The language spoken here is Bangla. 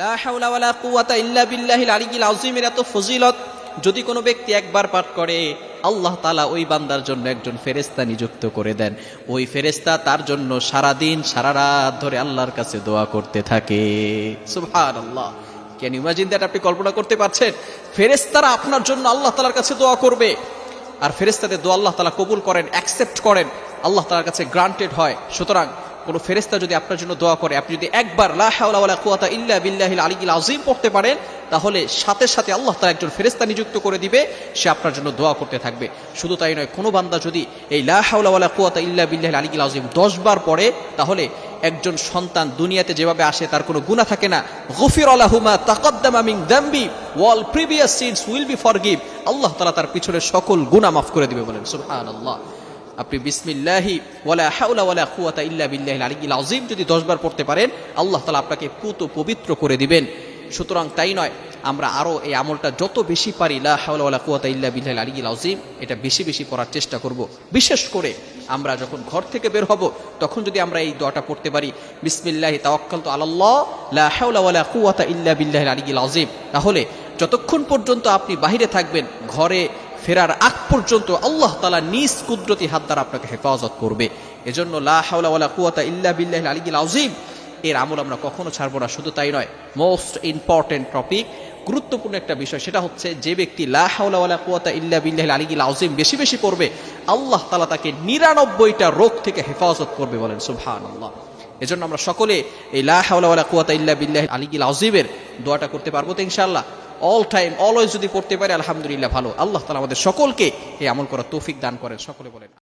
লা হাওলা ওয়ালা কুওয়াতা ইল্লা বিল্লাহিল আলিয়্যিল আযীমের এত ফজিলত যদি কোনো ব্যক্তি একবার পাঠ করে, আল্লাহ তাআলা ওই বান্দার জন্য একজন ফেরেশতা নিযুক্ত করে দেন। ওই ফেরেশতা তার জন্য সারা দিন সারা রাত ধরে আল্লাহর কাছে দোয়া করতে থাকে। সুবহানাল্লাহ, ক্যান ইউ ইমাজিন দ্যাট? আপনি কল্পনা করতে পারছেন ফেরেশতারা আপনার জন্য আল্লাহ তাআলার কাছে দোয়া করবে, আর ফেরেশতাদের দোয়া আল্লাহ তাআলা কবুল করেন, অ্যাকসেপ্ট করেন, আল্লাহ তাআলার কাছে গ্রান্টেড হয়। সুতরাং কোন ফেরেশতা যদি আপনার জন্য দোয়া করে, আপনি যদি একবার লা হাওলা ওয়ালা কুওয়াতা ইল্লা বিল্লাহিল আলিয়্যিল আযীম পড়তে পারেন, তাহলে সাথে সাথে আল্লাহ তাআলা একজন ফেরেশতা নিযুক্ত করে দিবে, সে আপনার জন্য দোয়া করতে থাকবে। শুধু তাই নয়, কোনো বান্দা যদি এই লা হাওলা ওয়ালা কুওয়াতা ইল্লা বিল্লাহিল আলিয়্যিল আযীম 10 বার পড়ে, তাহলে একজন সন্তান দুনিয়াতে যেভাবে আসে তার কোনো গুনাহ থাকে না। গুফিরা লাহু মা তাকাদ্দামা মিন যামবি ওয়াল previous sins will be forgive. আল্লাহ তাআলা তার পিছনের সকল গুনাহ মাফ করে দিবে। বলেন সুবহানাল্লাহ। আপনি বিসমিল্লাহি ওয়ালা হাওলা ওয়ালা কুওয়াতা ইল্লা বিল্লাহিল আলিয়্যিল আযীম যদি 10 বার পড়তে পারেন, আল্লাহ তাআলা আপনাকে পুত পবিত্র করে দিবেন। সুতরাং তাই নয়, আমরা আরো এই আমলটা যত বেশি পারি, লা হাওলা ওয়ালা কুওয়াতা ইল্লা বিল্লাহিল আলিয়্যিল আযীম, এটা বেশি বেশি পড়ার চেষ্টা করব। বিশেষ করে আমরা যখন ঘর থেকে বের হব, তখন যদি আমরা এই দোয়াটা পড়তে পারি, বিসমিল্লাহি তাওয়াক্কালতু আলাল্লাহ লা হাওলা ওয়ালা কুওয়াতা ইল্লা বিল্লাহিল আলিয়্যিল আযীম, তাহলে যতক্ষণ পর্যন্ত আপনি বাহিরে থাকবেন, ঘরে ফেরার আগ পর্যন্ত আল্লাহ তাআলা নিজ কুদরতি হাত দ্বারা আপনাকে হেফাজত করবে। এজন্য লা হাওলা ওয়ালা কুওয়াতা ইল্লা বিল্লাহিল আলিয়্যিল আযীম এর আমল আমরা কখনো ছাড়বো না। শুধু তাই নয়, মোস্ট ইম্পর্টেন্ট টপিক, গুরুত্বপূর্ণ একটা বিষয়, সেটা হচ্ছে যে ব্যক্তি লা হাওলা ওয়ালা কুওয়াতা ইল্লা বিল্লাহিল আলিয়্যিল আযীম বেশি বেশি পড়বে, আল্লাহ তাআলা তাকে 99টা রোগ থেকে হেফাজত করবে। বলেন সুবহানাল্লাহ। এজন্য আমরা সকলে এই লা হাওলা ওয়ালা কুওয়াতা ইল্লা বিল্লাহিল আলিয়্যিল আযীমের দোয়াটা করতে পারবো তো ইনশাআল্লাহ? অল টাইম অলওয়েজ যদি পড়তে পারি, আলহামদুলিল্লাহ ভালো। আল্লাহ তাআলা আমাদের সকলকে এই আমল করার তৌফিক দান করেন। সকলে বলেন।